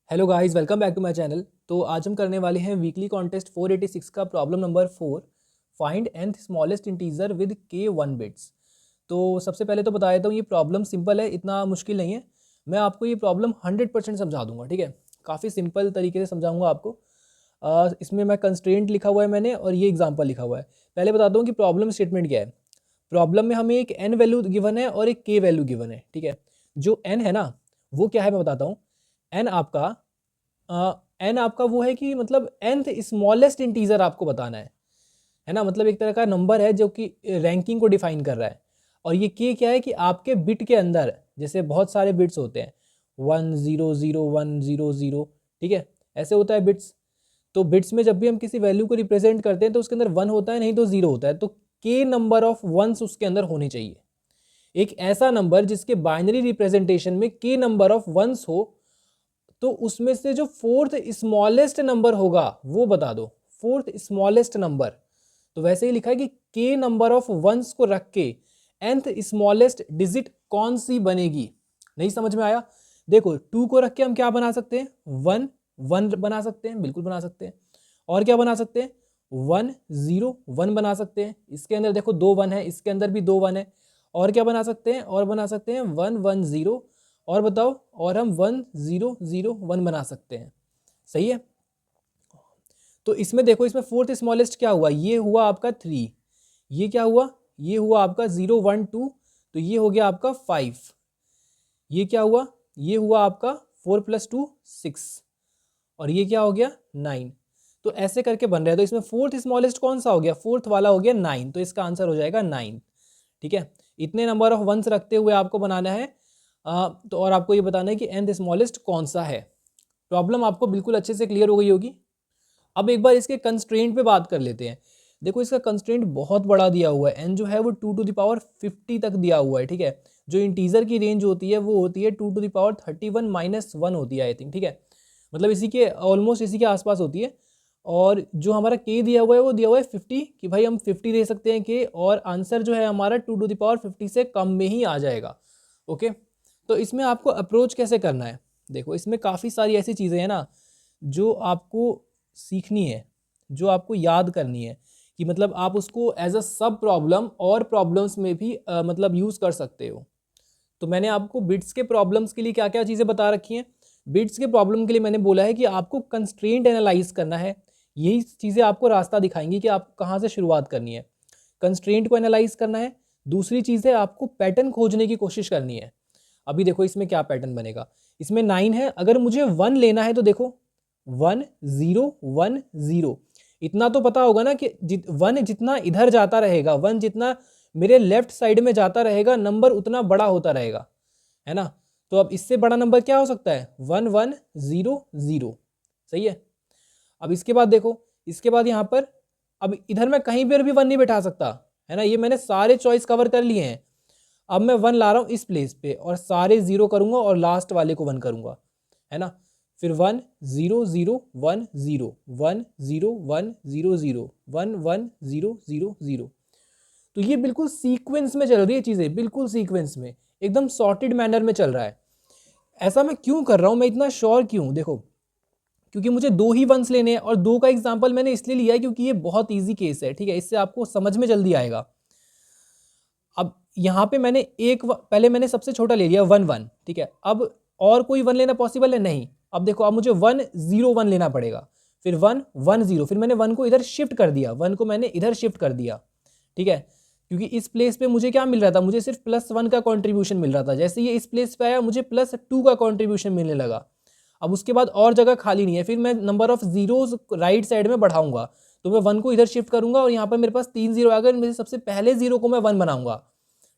Hello guys, welcome back to my channel. तो आज हम करने वाले हैं वीकली कॉन्टेस्ट 486 का problem number 4, find nth smallest integer with k 1 bits. तो सबसे पहले तो बता देता हूँ, ये प्रॉब्लम सिंपल है, इतना मुश्किल नहीं है। मैं आपको ये प्रॉब्लम 100% समझा दूंगा, ठीक है। काफ़ी सिंपल तरीके से समझाऊंगा आपको। इसमें मैं कंस्ट्रेंट लिखा हुआ है मैंने, और ये एग्जाम्पल लिखा हुआ है। पहले बताता हूँ कि प्रॉब्लम स्टेटमेंट क्या है। प्रॉब्लम में हमें एक n वैल्यू गिवन है और एक k वैल्यू गिवन है, ठीक है। जो n है ना, वो क्या है मैं बताता हूँ। n आपका n आपका वो है कि मतलब nth स्मॉलेस्ट इंटीजर आपको बताना है ना। मतलब एक तरह का नंबर है जो कि रैंकिंग को डिफाइन कर रहा है। और ये k क्या है कि आपके बिट के अंदर, जैसे बहुत सारे बिट्स होते हैं 1 0 0 1 0 0, ठीक है, ऐसे होता है बिट्स। तो बिट्स में जब भी हम किसी वैल्यू को रिप्रेजेंट करते हैं तो उसके अंदर 1 होता है, नहीं तो 0 होता है। तो k नंबर ऑफ वंस उसके अंदर होने चाहिए। एक ऐसा नंबर जिसके बाइनरी रिप्रेजेंटेशन में k नंबर ऑफ वंस हो, तो उसमें से जो फोर्थ स्मॉलेस्ट नंबर होगा वो बता दो, फोर्थ स्मॉलेस्ट नंबर। तो वैसे ही लिखा है कि k नंबर ऑफ वंस को रख के nth स्मॉलेस्ट डिजिट कौन सी बनेगी। नहीं समझ में आया? देखो, 2 को रख के हम क्या बना सकते हैं, 1 1 बना सकते हैं, बिल्कुल बना सकते हैं। और क्या बना सकते हैं, 1 0 1 बना सकते हैं। इसके अंदर देखो 2 1 है, इसके अंदर भी 2 1 है। और क्या बना सकते हैं, और बना सकते हैं 1 1 0। और बताओ, और हम 1 0 0 1 बना सकते हैं। सही है। तो इसमें देखो, इसमें फोर्थ स्मॉलेस्ट क्या हुआ, ये हुआ आपका 3। ये क्या हुआ, ये हुआ आपका 0 1 2, तो ये हो गया आपका 5। ये क्या हुआ, ये हुआ आपका 4 + 2 6। और ये क्या हो गया 9। तो ऐसे करके बन रहा है। तो इसमें फोर्थ स्मॉलेस्ट कौन सा हो गया, फोर्थ वाला हो गया 9। तो इसका आंसर हो जाएगा 9, ठीक है। इतने नंबर ऑफ वंस रखते हुए आपको बनाना है। तो और आपको ये बताना है कि nth स्मॉलेस्ट कौन सा है। प्रॉब्लम आपको बिल्कुल अच्छे से क्लियर हो गई होगी। अब एक बार इसके कंस्ट्रेंट पे बात कर लेते हैं। देखो, इसका कंस्ट्रेंट बहुत बड़ा दिया हुआ है। n जो है वो 2 to the power 50 तक दिया हुआ है, ठीक है। जो इंटीजर की रेंज होती है वो होती है 2 to the power 31 - 1 होती है, आई थिंक, ठीक है। मतलब इसी के ऑलमोस्ट इसी के आसपास होती है। और जो हमारा k दिया हुआ है वो दिया हुआ है 50, कि भाई हम 50 दे सकते हैं k, और आंसर जो है हमारा 2 to the power 50 से कम में ही आ जाएगा। ओके। तो इसमें आपको अप्रोच कैसे करना है, देखो इसमें काफ़ी सारी ऐसी चीज़ें हैं ना जो आपको सीखनी है, जो आपको याद करनी है, कि मतलब आप उसको एज अ सब प्रॉब्लम और प्रॉब्लम्स में भी मतलब यूज़ कर सकते हो। तो मैंने आपको बिट्स के प्रॉब्लम्स के लिए क्या क्या चीज़ें बता रखी हैं। बिट्स के प्रॉब्लम के लिए मैंने बोला है कि आपको कंस्ट्रेंट एनालाइज करना है। यही चीज़ें आपको रास्ता दिखाएंगी कि आपको कहाँ से शुरुआत करनी है। कंस्ट्रेंट को एनालाइज करना है। दूसरी चीज़ है, आपको पैटर्न खोजने की कोशिश करनी है। अभी देखो इसमें क्या पैटर्न बनेगा। इसमें 9 है, अगर मुझे 1 लेना है तो देखो 1 0 1 0। इतना तो पता होगा ना कि 1 जितना इधर जाता रहेगा, 1 जितना मेरे लेफ्ट साइड में जाता रहेगा, नंबर उतना बड़ा होता रहेगा, है ना। तो अब इससे बड़ा नंबर क्या हो सकता है, 1 1 0 0। सही है। अब इसके बाद देखो, इसके बाद यहाँ पर अब इधर मैं कहीं पर भी 1 नहीं बैठा सकता, है ना। ये मैंने सारे चॉइस कवर कर लिए हैं। अब मैं 1 ला रहा हूँ इस प्लेस पे, और सारे 0 करूंगा और लास्ट वाले को 1 करूंगा, है ना। फिर 1 0 0 1 0 1 0 1 0 0 1 1 0 0 0। तो ये बिल्कुल सीक्वेंस में चल रही है चीज़ें, बिल्कुल सीक्वेंस में, एकदम सॉर्टेड मैनर में चल रहा है। ऐसा मैं क्यों कर रहा हूँ, मैं इतना श्योर क्यों, देखो क्योंकि मुझे 2 ही वंस लेने हैं। और 2 का एग्जाम्पल मैंने इसलिए लिया है क्योंकि ये बहुत ईजी केस है, ठीक है। इससे आपको समझ में जल्दी आएगा। अब यहाँ पे मैंने पहले मैंने सबसे छोटा ले लिया 1 1, ठीक है। अब और कोई 1 लेना पॉसिबल है नहीं। अब देखो, अब मुझे 1 0 1 लेना पड़ेगा, फिर 1 1 0, फिर मैंने 1 को इधर शिफ्ट कर दिया, 1 को मैंने इधर शिफ्ट कर दिया, ठीक है। क्योंकि इस प्लेस पे मुझे क्या मिल रहा था, मुझे सिर्फ +1 का कॉन्ट्रीब्यूशन मिल रहा था। जैसे ये इस प्लेस पे आया, मुझे +2 का कॉन्ट्रीब्यूशन मिलने लगा। अब उसके बाद और जगह खाली नहीं है, फिर मैं number of zeros right side में बढ़ाऊंगा। तो मैं 1 को इधर शिफ्ट करूंगा, और यहाँ पर मेरे पास 3 0 आ गए। मेरे सबसे पहले 0 को मैं 1 बनाऊंगा,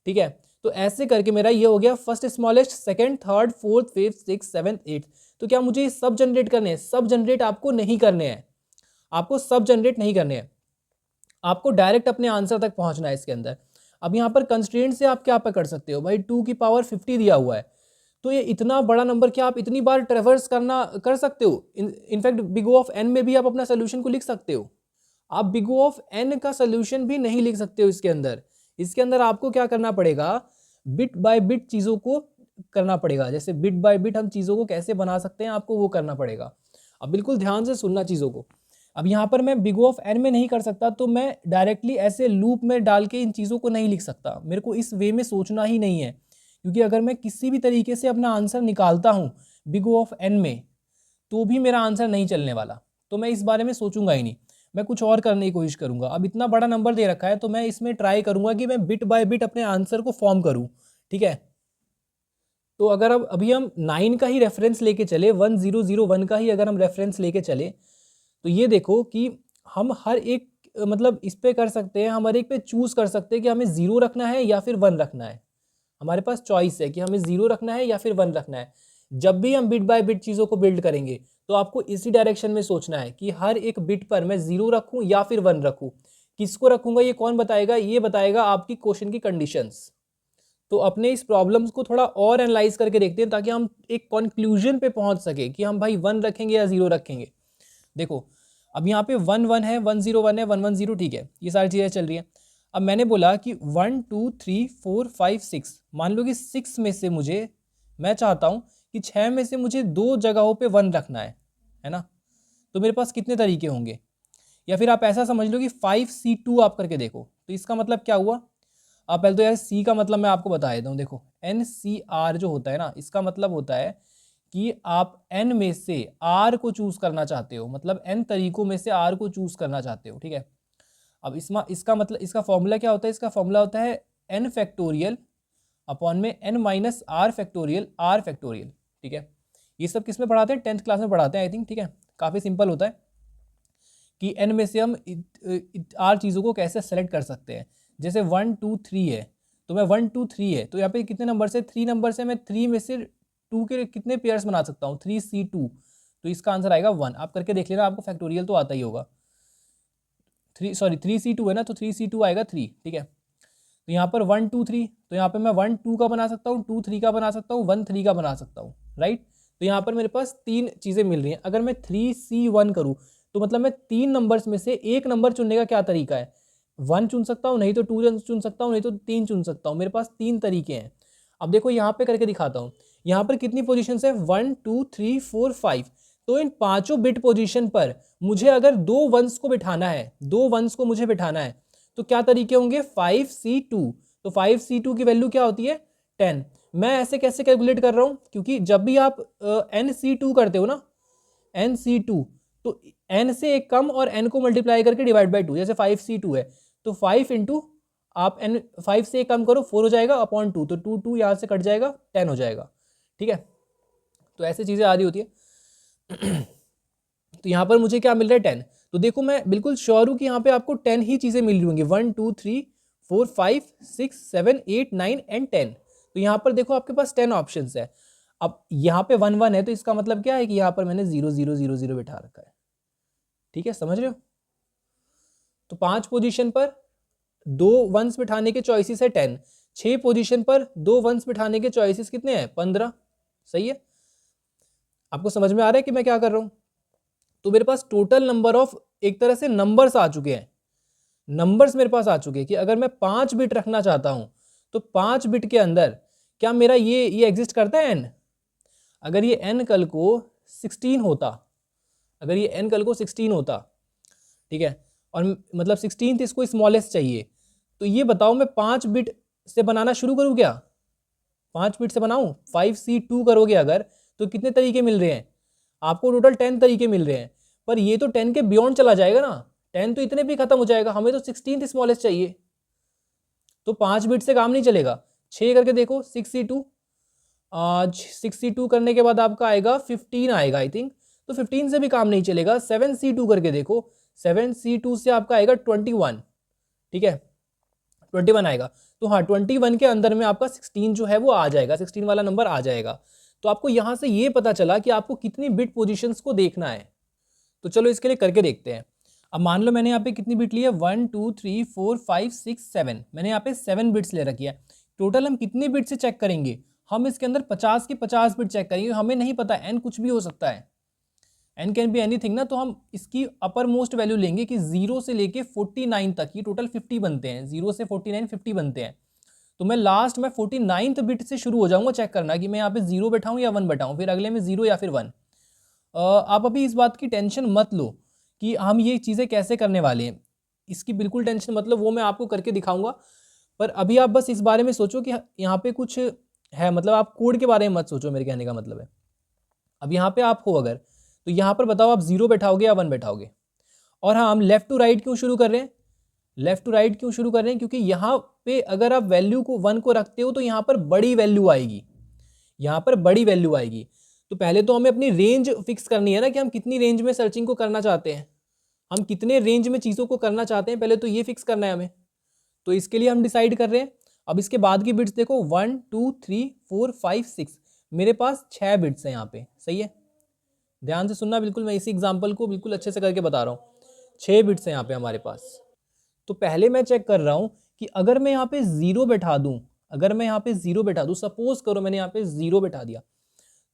ठीक है। तो ऐसे करके मेरा ये हो गया first smallest, second, third, fourth, fifth, six, seventh, eighth. तो क्या मुझे ये सब जनरेट करने हैं? सब जनरेट आपको नहीं करने हैं, आपको सब जनरेट नहीं करने हैं। आपको डायरेक्ट अपने आंसर तक पहुंचना है इसके अंदर। अब यहाँ पर कंस्ट्रेंट से आप क्या पकड़ सकते हो, भाई 2 की पावर 50 दिया हुआ है, तो ये इतना बड़ा नंबर क्या आप इतनी बार ट्रेवर्स कर सकते हो? In fact big O of n में भी आप अपना सोल्यूशन को लिख सकते हो। आप बिग O ऑफ n का सोल्यूशन भी नहीं लिख सकते हो इसके अंदर। इसके अंदर आपको क्या करना पड़ेगा, बिट बाय बिट चीज़ों को करना पड़ेगा, जैसे बिट बाय बिट हम चीज़ों को कैसे बना सकते हैं आपको वो करना पड़ेगा। अब बिल्कुल ध्यान से सुनना चीज़ों को। अब यहाँ पर मैं बिग ऑफ एन में नहीं कर सकता, तो मैं डायरेक्टली ऐसे लूप में डाल के इन चीज़ों को नहीं लिख सकता, मेरे को इस वे में सोचना ही नहीं है, क्योंकि अगर मैं किसी भी तरीके से अपना आंसर निकालता हूँ बिग ऑफ एन में तो भी मेरा आंसर नहीं चलने वाला, तो मैं इस बारे में सोचूंगा ही नहीं, मैं कुछ और करने की कोशिश करूंगा। अब इतना बड़ा नंबर दे रखा है तो मैं इसमें ट्राई करूंगा कि मैं बिट बाय बिट अपने आंसर को फॉर्म करूं, ठीक है। तो अगर अब अभी हम 9 का ही रेफरेंस लेके चले, 1001 का ही अगर हम रेफरेंस लेके चले, तो ये देखो कि हम हर एक मतलब इस पे कर सकते हैं, हम हर एक पे चूज़ कर सकते हैं कि हमें 0 रखना है या फिर 1 रखना है। हमारे पास चॉइस है कि हमें 0 रखना है या फिर 1 रखना है। जब भी हम बिट बाय बिट चीज़ों को बिल्ड करेंगे तो आपको इसी डायरेक्शन में सोचना है कि हर एक बिट पर मैं 0 रखूँ या फिर 1 रखूँ। किसको रखूँगा ये कौन बताएगा? ये बताएगा आपकी क्वेश्चन की कंडीशंस। तो अपने इस प्रॉब्लम्स को थोड़ा और एनालाइज करके देखते हैं ताकि हम एक कंक्लूजन पे पहुंच सके कि हम भाई 1 रखेंगे या 0 रखेंगे। देखो अब यहाँ पे 1 1 है, 1 0 1 है, 1 1 0, ठीक है, ये सारी चीज़ें चल रही हैं। अब मैंने बोला कि 1 2 3 4 5 6, मान लो कि 6 में से मुझे, मैं चाहता हूँ कि 6 में से मुझे 2 जगहों पे 1 रखना है ना। तो मेरे पास कितने तरीके होंगे? या फिर आप ऐसा समझ लो कि 5C2 आप करके देखो। तो इसका मतलब क्या हुआ? आप पहले तो यार सी का मतलब मैं आपको बता देता हूँ। देखो NCR जो होता है ना, इसका मतलब होता है कि आप n में से r को चूज करना चाहते हो, मतलब n तरीकों में से r को चूज करना चाहते हो, ठीक है। अब इसका मतलब इसका फॉर्मूला क्या होता है? इसका फॉर्मूला होता है n फैक्टोरियल अपॉन में n minus r factorial r factorial, ठीक है। ये सब किस में पढ़ाते हैं? 10th क्लास में पढ़ाते हैं आई थिंक, ठीक है। काफ़ी सिंपल होता है कि n में से हम r चीज़ों को कैसे सेलेक्ट कर सकते हैं। जैसे 1 2 3 है, तो मैं 1 2 3 है, तो यहाँ पे कितने नंबर से? 3 नंबर से मैं 3 में से 2 के कितने पेयर्स बना सकता हूँ? 3C2, तो इसका आंसर आएगा 1। आप करके देख लेना, आपको फैक्टोरियल तो आता ही होगा। 3C2 है ना, तो 3C2 आएगा 3, ठीक है। तो यहाँ पर 1 2 3, तो यहाँ पे मैं 1 2 का बना सकता हूँ, 2 3 का बना सकता हूँ, 1 3 का बना सकता हूँ, राइट। तो यहाँ पर मेरे पास 3 चीज़ें मिल रही हैं। अगर मैं 3C1 करूँ तो मतलब मैं 3 नंबर्स में से एक नंबर चुनने का क्या तरीका है? 1 चुन सकता हूँ, नहीं तो 2 चुन सकता हूँ, नहीं तो 3 चुन सकता हूँ। मेरे पास 3 तरीके हैं। अब देखो यहाँ पे करके दिखाता हूँ। यहाँ पर कितनी पोजीशंस है? 1 2 3 4 5। तो इन पांचों बिट पोजीशन पर मुझे अगर 2 वंस को बिठाना है, 2 वंस को मुझे बिठाना है, तो क्या तरीके होंगे? 5C2। तो 5C2 की वैल्यू क्या होती है? 10। मैं ऐसे कैसे कैलकुलेट कर रहा हूँ? क्योंकि जब भी आप NC2 करते हो ना, NC2, तो n से एक कम और n को मल्टीप्लाई करके डिवाइड बाई 2, जैसे 5C2 है तो 5 इंटू आप n 5 से एक कम करो, 4 हो जाएगा अपॉन 2, तो 2 2 यहाँ से कट जाएगा, 10 हो जाएगा, ठीक है। तो ऐसी चीज़ें आ रही होती है। तो यहाँ पर मुझे क्या मिल रहा है? 10। तो देखो मैं बिल्कुल श्योर हूँ कि यहाँ पे आपको 10 ही चीज़ें मिल रही होंगी, 1 2 3 4 5 6 7 8 9 एंड 10। तो यहाँ पर देखो आपके पास 10 ऑप्शंस है। अब यहाँ पे 1 1 है, तो इसका मतलब क्या है कि यहाँ पर मैंने 0 0 0 0 बिठा रखा है, ठीक है, समझ रहे हो। तो 5 पोजीशन पर 2 वंस बिठाने के चॉइसेस है 10, 6 पोजीशन पर 2 वंस बिठाने के चॉइसेस कितने हैं? 15। सही है, आपको समझ में आ रहा है कि मैं क्या कर रहा हूँ? तो मेरे पास टोटल नंबर ऑफ, एक तरह से नंबर्स आ चुके हैं, नंबर्स मेरे पास आ चुके हैं कि अगर मैं 5 बिट रखना चाहता हूं तो 5 बिट के अंदर क्या मेरा ये एग्जिस्ट करता है n? अगर ये n कल को 16 होता, अगर ये n कल को 16 होता, ठीक है, और मतलब 16 इसको स्मॉलेस्ट चाहिए, तो ये बताओ मैं 5 बिट से बनाना शुरू करूँ क्या? 5 बिट से बनाऊं? 5C2 करोगे अगर तो कितने तरीके मिल रहे हैं आपको? टोटल 10 तरीके मिल रहे हैं, पर ये तो 10 के बियॉन्ड चला जाएगा ना, 10 तो इतने भी खत्म हो जाएगा, हमें तो 16 स्मॉलेस्ट चाहिए, तो 5 बिट से काम नहीं चलेगा। 6 करके देखो, 6C2, आज 6C2 करने के बाद आपका आएगा 15 आएगा आई थिंक, तो 15 से भी काम नहीं चलेगा। 7C2 करके देखो, 7C2 से आपका आएगा 21, ठीक है, 21 आएगा। तो हाँ 21 के अंदर में आपका 16 जो है वो आ जाएगा, 16 वाला नंबर आ जाएगा। तो आपको यहाँ से ये पता चला कि आपको कितनी बिट पोजीशंस को देखना है। तो चलो इसके लिए करके देखते हैं। अब मान लो मैंने यहाँ पे कितनी बिट ली है? 1 2 3 4 5 6 7, मैंने यहाँ पे 7 बिट्स ले रखी है। टोटल हम कितने बिट से चेक करेंगे? हम इसके अंदर 50 की 50 बिट चेक करेंगे, हमें नहीं पता, एन कुछ भी हो सकता है, एन कैन बी एनीथिंग ना। तो हम इसकी अपर मोस्ट वैल्यू लेंगे कि 0 से लेके 49 तक, ये टोटल 50 बनते हैं, 0 से 49 50 बनते हैं। तो मैं लास्ट में 49th बिट से शुरू हो जाऊंगा चेक करना कि मैं यहाँ पे 0 बैठाऊँ या 1 बैठाऊँ, फिर अगले में 0 या फिर 1। आप अभी इस बात की टेंशन मत लो कि हम ये चीज़ें कैसे करने वाले हैं, इसकी बिल्कुल टेंशन मतलब वो मैं आपको करके दिखाऊंगा। पर अभी आप बस इस बारे में सोचो कि यहाँ पे कुछ है, मतलब आप कोड के बारे में मत सोचो, मेरे कहने का मतलब है। अब यहाँ पे आप हो अगर, तो यहाँ पर बताओ आप 0 बैठाओगे या 1 बैठाओगे। और हाँ, हम लेफ्ट टू राइट क्यों शुरू कर रहे हैं, लेफ्ट टू राइट क्यों शुरू कर रहे हैं, क्योंकि यहाँ पे अगर आप वैल्यू को 1 को रखते हो तो यहाँ पर बड़ी वैल्यू आएगी, यहाँ पर बड़ी वैल्यू आएगी। तो पहले तो हमें अपनी रेंज फिक्स करनी है ना कि हम कितनी रेंज में सर्चिंग को करना चाहते हैं, हम कितने रेंज में चीज़ों को करना चाहते हैं, पहले तो ये फिक्स करना है हमें। तो इसके लिए हम डिसाइड कर रहे हैं। अब इसके बाद की बिट्स देखो 1 2 3 4 5 6, मेरे पास 6 बिट्स हैं यहाँ पे, सही है। ध्यान से सुनना बिल्कुल, मैं इसी एग्जाम्पल को बिल्कुल अच्छे से करके बता रहा हूँ। 6 बिट्स हैं यहाँ पे हमारे पास। तो पहले मैं चेक कर रहा हूँ कि अगर मैं यहाँ पे 0 बैठा दूँ, अगर मैं यहाँ पे 0 बैठा दूँ, सपोज करो मैंने यहाँ पे 0 बैठा दिया,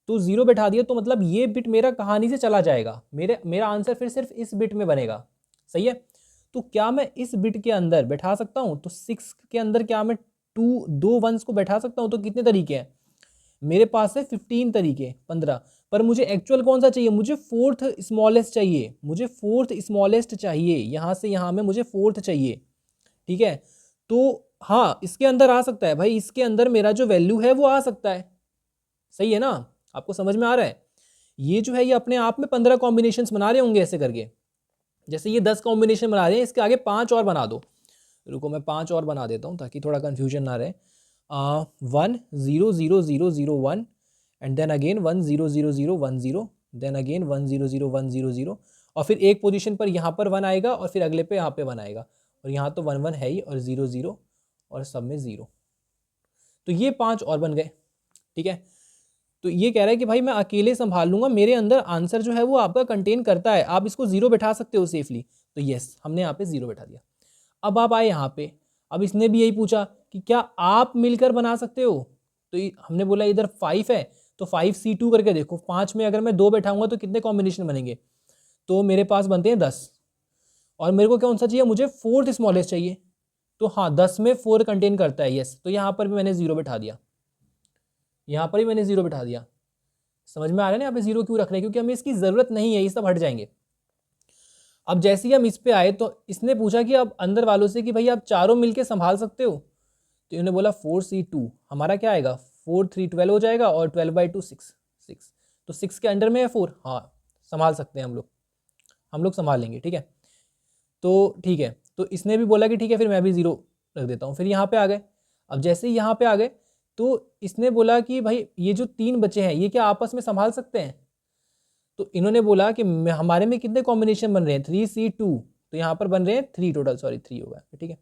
तो 0 बैठा दिया तो मतलब ये बिट मेरा कहानी से चला जाएगा, मेरा आंसर फिर सिर्फ इस बिट में बनेगा, सही है। तो क्या मैं इस बिट के अंदर बैठा सकता हूँ, तो 6 के अंदर क्या मैं दो वंस को बैठा सकता हूँ। तो कितने तरीके हैं मेरे पास है, 15 तरीके, 15। पर मुझे एक्चुअल कौन सा चाहिए, मुझे फोर्थ स्मॉलेस्ट चाहिए, मुझे फोर्थ स्मॉलेस्ट चाहिए, यहाँ से यहाँ में मुझे फोर्थ चाहिए, ठीक है। तो हाँ, इसके अंदर आ सकता है भाई, इसके अंदर मेरा जो वैल्यू है वो आ सकता है, सही है ना, आपको समझ में आ रहा है। ये जो है ये अपने आप में 15 कॉम्बिनेशंस बना रहे होंगे ऐसे करके, जैसे ये 10 कॉम्बिनेशन बना रहे हैं, इसके आगे 5 और बना दो। रुको मैं 5 और बना देता हूँ ताकि थोड़ा कन्फ्यूजन ना रहे। 1 0 0 0 0 1 and then again 1 0 0 0 1 0, then again 1 0 0 1 0 0, और फिर एक पोजीशन पर यहाँ पर 1 आएगा और फिर अगले पे यहाँ पे 1 आएगा, और यहाँ तो 1 1 है ही, और 0 0 और सब में 0। तो ये 5 और बन गए, ठीक है। तो ये कह रहा है कि भाई मैं अकेले संभाल लूंगा, मेरे अंदर आंसर जो है वो आपका कंटेन करता है, आप इसको 0 बैठा सकते हो सेफली। तो यस, हमने यहाँ पे 0 बैठा दिया। अब आप आए यहाँ पे, अब इसने भी यही पूछा कि क्या आप मिलकर बना सकते हो। तो हमने बोला इधर 5 है तो 5C2 करके देखो, 5 में अगर मैं 2 बैठाऊंगा तो कितने कॉम्बिनेशन बनेंगे, तो मेरे पास बनते हैं 10। और मेरे को कौन सा चाहिए, मुझे फोर्थ स्मॉलेस्ट चाहिए। तो हाँ, 10 में 4 कंटेन करता है, यस। तो यहाँ पर भी मैंने 0 बैठा दिया, यहाँ पर ही मैंने 0 बैठा दिया। समझ में आ रहा है ना यहाँ पे 0 क्यों रख रहे हैं, क्योंकि हमें इसकी ज़रूरत नहीं है, ये सब हट जाएंगे। अब जैसे ही हम इस पे आए तो इसने पूछा कि अब अंदर वालों से कि भाई आप चारों मिलके संभाल सकते हो। तो इन्होंने बोला 4C2, हमारा क्या आएगा, 4 3 12 हो जाएगा, और 12/2 6 6। तो 6 के अंडर में है 4, हाँ संभाल सकते हैं हम लोग संभाल लेंगे, ठीक है। तो ठीक है, तो इसने भी बोला कि ठीक है, फिर मैं भी 0 रख देता हूँ। फिर यहाँ पे आ गए, अब जैसे ही यहाँ पे आ गए तो इसने बोला कि भाई ये जो 3 बच्चे हैं ये क्या आपस में संभाल सकते हैं। तो इन्होंने बोला कि हमारे में कितने कॉम्बिनेशन बन रहे हैं, 3C2, तो यहाँ पर बन रहे हैं 3 टोटल, सॉरी 3 होगा, ठीक है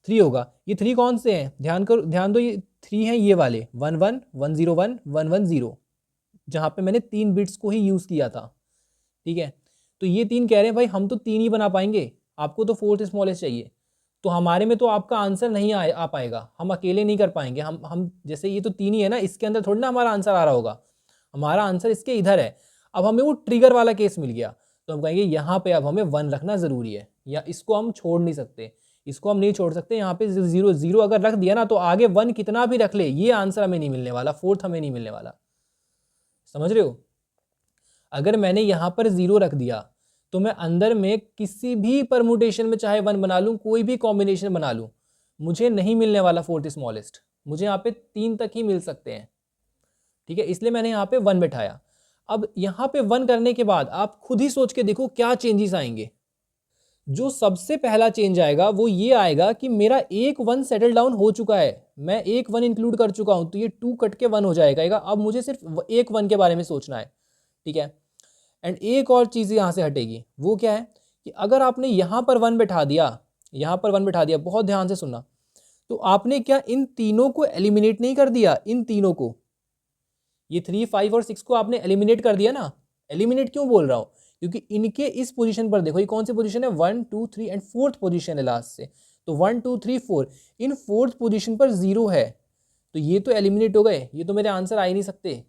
3 होगा। ये 3 कौन से हैं, ध्यान दो, ये 3 हैं ये वाले 1 1 1 0 1 1 1 0, जहाँ पे मैंने 3 बिट्स को ही यूज़ किया था, ठीक है। तो ये 3 कह रहे हैं भाई हम तो 3 ही बना पाएंगे, आपको तो फोर्थ स्मॉलेस्ट चाहिए। तो हमारे में तो आपका आंसर नहीं आ पाएगा, हम अकेले नहीं कर पाएंगे। हम जैसे ये तो 3 ही है ना, इसके अंदर थोड़ी ना हमारा आंसर आ रहा होगा, हमारा आंसर इसके इधर है। अब हमें वो ट्रिगर वाला केस मिल गया, तो हम कहेंगे यहाँ पे अब हमें 1 रखना ज़रूरी है, या इसको हम छोड़ नहीं सकते, इसको हम नहीं छोड़ सकते। यहाँ पे 0 0 अगर रख दिया ना तो आगे 1 कितना भी रख ले ये आंसर हमें नहीं मिलने वाला, फोर्थ हमें नहीं मिलने वाला, समझ रहे हो। अगर मैंने यहाँ पर 0 रख दिया तो मैं अंदर में किसी भी परमुटेशन में चाहे 1 बना लूँ, कोई भी कॉम्बिनेशन बना लूँ, मुझे नहीं मिलने वाला फोर्थ स्मॉलेस्ट, मुझे यहाँ पे 3 तक ही मिल सकते हैं, ठीक है। इसलिए मैंने यहाँ पे 1 बैठाया। अब यहाँ पे 1 करने के बाद आप खुद ही सोच के देखो क्या चेंजेस आएंगे। जो सबसे पहला चेंज आएगा वो ये आएगा कि मेरा एक 1 सेटल डाउन हो चुका है, मैं एक 1 इंक्लूड कर चुका हूँ, तो ये 2 कट के 1 हो जाएगा। अब मुझे सिर्फ एक 1 के बारे में सोचना है, ठीक है। एंड एक और चीज़ यहाँ से हटेगी, वो क्या है कि अगर आपने यहाँ पर 1 बैठा दिया, यहाँ पर 1 बैठा दिया, बहुत ध्यान से सुनना, तो आपने क्या इन तीनों को एलिमिनेट नहीं कर दिया, इन तीनों को, ये 3 5 और 6 को आपने एलिमिनेट कर दिया ना। एलिमिनेट क्यों बोल रहा हूँ, क्योंकि इनके इस पोजीशन पर देखो, ये कौन सी पोजीशन है, 1 2 3 एंड फोर्थ पोजीशन है लास्ट से, तो 1 2 3 4, इन फोर्थ पोजीशन पर 0 है, तो ये तो एलिमिनेट हो गए, ये तो मेरे आंसर आ ही नहीं सकते।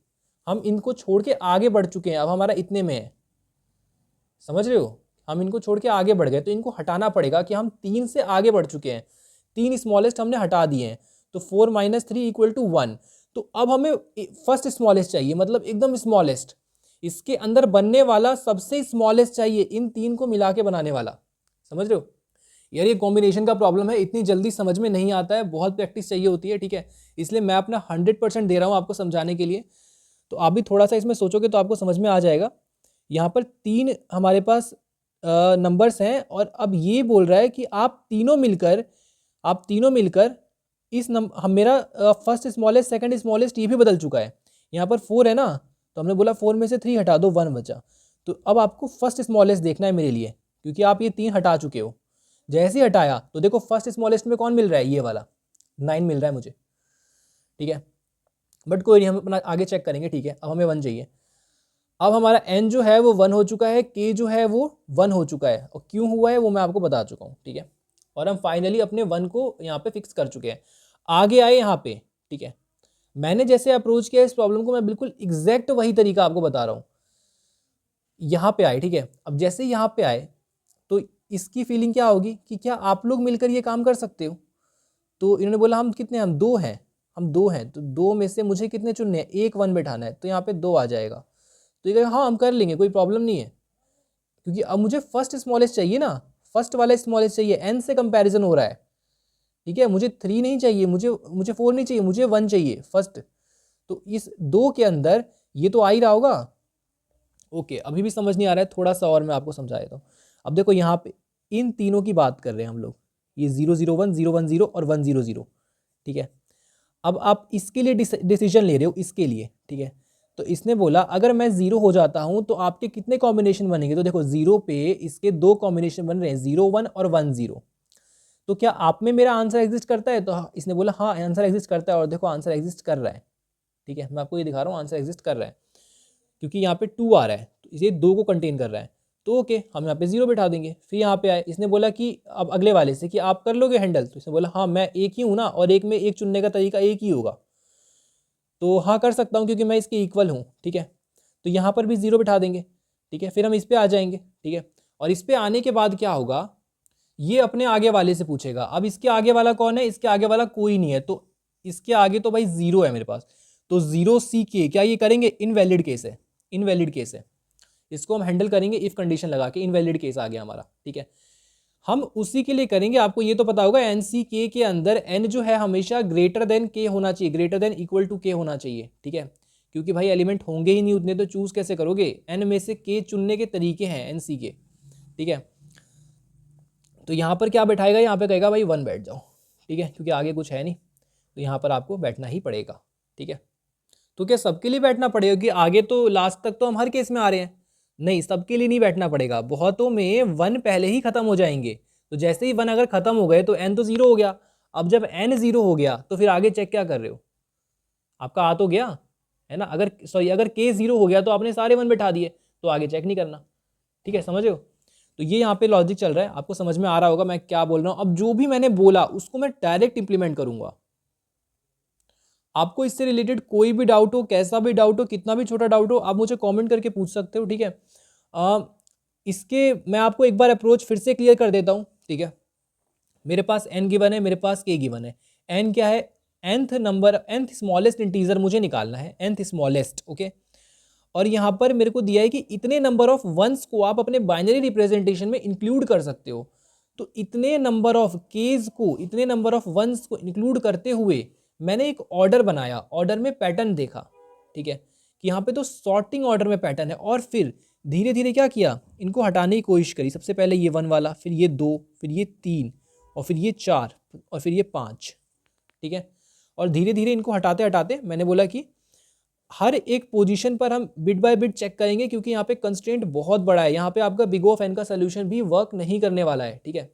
हम इनको छोड़ के आगे बढ़ चुके हैं, अब हमारा इतने में है, समझ रहे हो, हम इनको छोड़ के आगे बढ़ गए, तो इनको हटाना पड़ेगा कि हम 3 से आगे बढ़ चुके हैं, 3 स्मॉलेस्ट हमने हटा दिए हैं। तो 4 माइनस 3 इक्वल टू 1। तो अब हमें फर्स्ट स्मॉलेस्ट चाहिए, मतलब एकदम स्मॉलेस्ट, इसके अंदर बनने वाला सबसे स्मॉलेस्ट चाहिए, इन तीन को मिला के बनाने वाला। समझ रहे हो यार, ये कॉम्बिनेशन का प्रॉब्लम है, इतनी जल्दी समझ में नहीं आता है, बहुत प्रैक्टिस चाहिए होती है, ठीक है। इसलिए मैं अपना 100% दे रहा हूँ आपको समझाने के लिए। तो आप भी थोड़ा सा इसमें सोचोगे तो आपको समझ में आ जाएगा। यहाँ पर तीन हमारे पास नंबर्स हैं, और अब ये बोल रहा है कि आप तीनों मिलकर इस हम मेरा फर्स्ट स्मॉलेस्ट, सेकंड स्मॉलेस्ट ये भी बदल चुका है। यहाँ पर 4 है ना, तो हमने बोला 4 में से 3 हटा दो, 1 बचा। तो अब आपको फर्स्ट स्मॉलेस्ट देखना है मेरे लिए, क्योंकि आप ये 3 हटा चुके हो। जैसे ही हटाया तो देखो फर्स्ट स्मॉलेस्ट में कौन मिल रहा है, ये वाला 9 मिल रहा है मुझे, ठीक है। बट कोई नहीं, हम अपना आगे चेक करेंगे, ठीक है। अब हमें 1 चाहिए। अब हमारा n जो है वो 1 हो चुका है, k जो है वो 1 हो चुका है, और क्यों हुआ है वो मैं आपको बता चुका हूँ, ठीक है। और हम फाइनली अपने 1 को यहाँ पे फिक्स कर चुके हैं। आगे आए यहाँ पे, ठीक है। मैंने जैसे अप्रोच किया इस प्रॉब्लम को, मैं बिल्कुल एग्जैक्ट वही तरीका आपको बता रहा हूँ। यहाँ पे आए, ठीक है। अब जैसे यहाँ पे आए तो इसकी फीलिंग क्या होगी कि क्या आप लोग मिलकर ये काम कर सकते हो। तो इन्होंने बोला हम कितने, हम 2 हैं, तो 2 में से मुझे कितने चुनने हैं, एक 1 बैठाना है, तो यहाँ पे 2 आ जाएगा। तो ये कहेगा हाँ हम कर लेंगे, कोई प्रॉब्लम नहीं है, क्योंकि अब मुझे फर्स्ट स्मॉलेस्ट चाहिए ना, फर्स्ट वाला स्मॉलेस्ट चाहिए, n से कंपैरिजन हो रहा है, ठीक है। मुझे 3 नहीं चाहिए, मुझे 4 नहीं चाहिए, मुझे 1 चाहिए फर्स्ट। तो इस 2 के अंदर ये तो आ ही रहा होगा। ओके, अभी भी समझ नहीं आ रहा है, थोड़ा सा और मैं आपको समझा देता हूँ। अब देखो यहाँ पे इन तीनों की बात कर रहे हैं हम लोग, ये 0 0 1 0 1 0 और 1 0 0, ठीक है। अब आप इसके लिए डिसीजन ले रहे हो, इसके लिए, ठीक है। तो इसने बोला अगर मैं 0 हो जाता हूं तो आपके कितने कॉम्बिनेशन बनेंगे। तो देखो 0 पे इसके 2 कॉम्बिनेशन बन रहे हैं, 0 1 और 1 0। तो क्या आप में मेरा आंसर एग्जिस्ट करता है। तो इसने बोला हाँ आंसर एग्जिस्ट करता है, और देखो आंसर एग्जिस्ट कर रहा है, ठीक है। मैं आपको ये दिखा रहा हूँ, आंसर एग्जिस्ट कर रहा है, क्योंकि यहाँ पे 2 आ रहा है, तो इसे 2 को कंटेन कर रहा है। तो ओके, हम यहाँ पे 0 बैठा देंगे। फिर यहाँ पे आए, इसने बोला कि अब अगले वाले से कि आप कर लोगे हैंडल। तो इसने बोला हाँ मैं एक ही हूँ ना, और एक में एक चुनने का तरीका एक ही होगा, तो हाँ कर सकता हूँ क्योंकि मैं इसके इक्वल हूँ, ठीक है। तो यहाँ पर भी 0 बैठा देंगे, ठीक है। फिर हम इस पर आ जाएंगे, ठीक है। और इस पर आने के बाद क्या होगा, ये अपने आगे वाले से पूछेगा। अब इसके आगे वाला कौन है, इसके आगे वाला कोई नहीं है, तो इसके आगे तो भाई 0 है मेरे पास। तो 0 क्या ये करेंगे, इनवैलिड केस है, इनवैलिड केस है। इसको हम हैंडल करेंगे इफ कंडीशन लगा के, इनवैलिड केस आ गया हमारा, ठीक है। हम उसी के लिए करेंगे, आपको ये तो पता होगा NC के अंदर n जो है हमेशा ग्रेटर देन k होना चाहिए, greater than equal to k होना चाहिए, ठीक है। क्योंकि भाई एलिमेंट होंगे ही नहीं उतने, तो चूज कैसे करोगे, n में से k चुनने के तरीके हैं NC के, ठीक है। तो यहाँ पर क्या बैठाएगा, यहाँ पे कहेगा भाई 1 बैठ जाओ, ठीक है, क्योंकि आगे कुछ है नहीं, तो यहाँ पर आपको बैठना ही पड़ेगा, ठीक है। तो क्या सबके लिए बैठना पड़ेगा कि आगे तो लास्ट तक तो हम हर केस में आ रहे हैं, नहीं सबके लिए नहीं बैठना पड़ेगा। बहुतों में 1 पहले ही खत्म हो जाएंगे, तो जैसे ही 1 अगर खत्म हो गए तो n तो 0 हो गया। अब जब n 0 हो गया तो फिर आगे चेक क्या कर रहे हो, आपका आ तो गया है ना। अगर अगर k 0 हो गया तो आपने सारे 1 बैठा दिए, तो आगे चेक नहीं करना, ठीक है, समझ रहे हो। तो ये यहाँ पे लॉजिक चल रहा है, आपको समझ में आ रहा होगा मैं क्या बोल रहा हूँ। अब जो भी मैंने बोला उसको मैं डायरेक्ट इंप्लीमेंट करूंगा। आपको इससे रिलेटेड कोई भी डाउट हो, कैसा भी डाउट हो, कितना भी छोटा डाउट हो, आप मुझे कमेंट करके पूछ सकते हो, ठीक है। इसके मैं आपको एक बार अप्रोच फिर से क्लियर कर देता हूँ, ठीक है। मेरे पास n गिवन है, मेरे पास k गिवन है। n क्या है, nth number, nth smallest integer मुझे निकालना है, nth स्मॉलेस्ट, ओके। और यहाँ पर मेरे को दिया है कि इतने नंबर ऑफ वंस को आप अपने बाइनरी रिप्रेजेंटेशन में इंक्लूड कर सकते हो। तो इतने नंबर ऑफ केज को, इतने नंबर ऑफ वंस को इंक्लूड करते हुए मैंने एक ऑर्डर बनाया, ऑर्डर में पैटर्न देखा, ठीक है, कि यहाँ पे तो सॉर्टिंग ऑर्डर में पैटर्न है। और फिर धीरे धीरे क्या किया, इनको हटाने की कोशिश करी। सबसे पहले ये 1 वाला, फिर ये 2, फिर ये 3, और फिर ये 4, और फिर ये 5, ठीक है। और धीरे धीरे इनको हटाते हटाते मैंने बोला कि हर एक पोजीशन पर हम बिट बाय बिट चेक करेंगे, क्योंकि यहाँ पे कंस्ट्रेंट बहुत बड़ा है। यहाँ पे आपका बिग ऑफ एन का सोल्यूशन भी वर्क नहीं करने वाला है, ठीक है।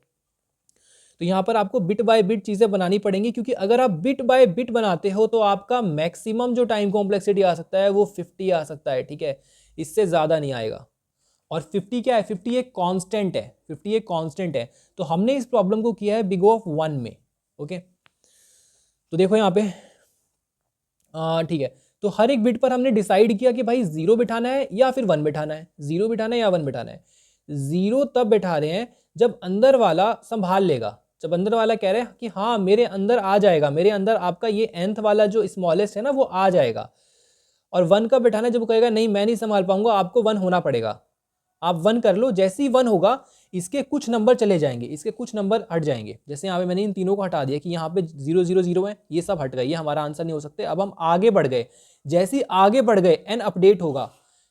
तो यहाँ पर आपको बिट बाय बिट चीज़ें बनानी पड़ेंगी, क्योंकि अगर आप बिट बाय बिट बनाते हो तो आपका मैक्सिमम जो टाइम कॉम्प्लेक्सिटी आ सकता है वो 50 आ सकता है, ठीक है, इससे ज़्यादा नहीं आएगा। और 50 क्या है, 50 एक कांस्टेंट है, 50 एक कांस्टेंट है। तो हमने इस प्रॉब्लम को किया है बिग ऑफ 1 में, ओके। तो देखो यहाँ पे ठीक है, तो हर एक बिट पर हमने डिसाइड किया कि भाई 0 बिठाना है या फिर 1 बिठाना है, 0 बिठाना है या 1 बिठाना है। 0 तब बैठा रहे हैं जब अंदर वाला संभाल लेगा, जब अंदर वाला कह रहा है कि हाँ मेरे अंदर आ जाएगा, मेरे अंदर आपका ये nth वाला जो स्मॉलेस्ट है ना वो आ जाएगा, और 1 का बैठाना जब वो कहेगा नहीं मैं नहीं संभाल पाऊंगा, आपको 1 होना पड़ेगा, आप 1 कर लो। जैसे ही 1 होगा इसके कुछ नंबर चले जाएंगे, इसके कुछ नंबर हट जाएंगे। जैसे यहाँ पे मैंने इन तीनों को हटा दिया कि यहाँ पे 0 0 0 है, ये सब हट गए, ये हमारा आंसर नहीं हो सकते। अब हम आगे बढ़ गए, जैसे ही आगे बढ़ गए n अपडेट होगा,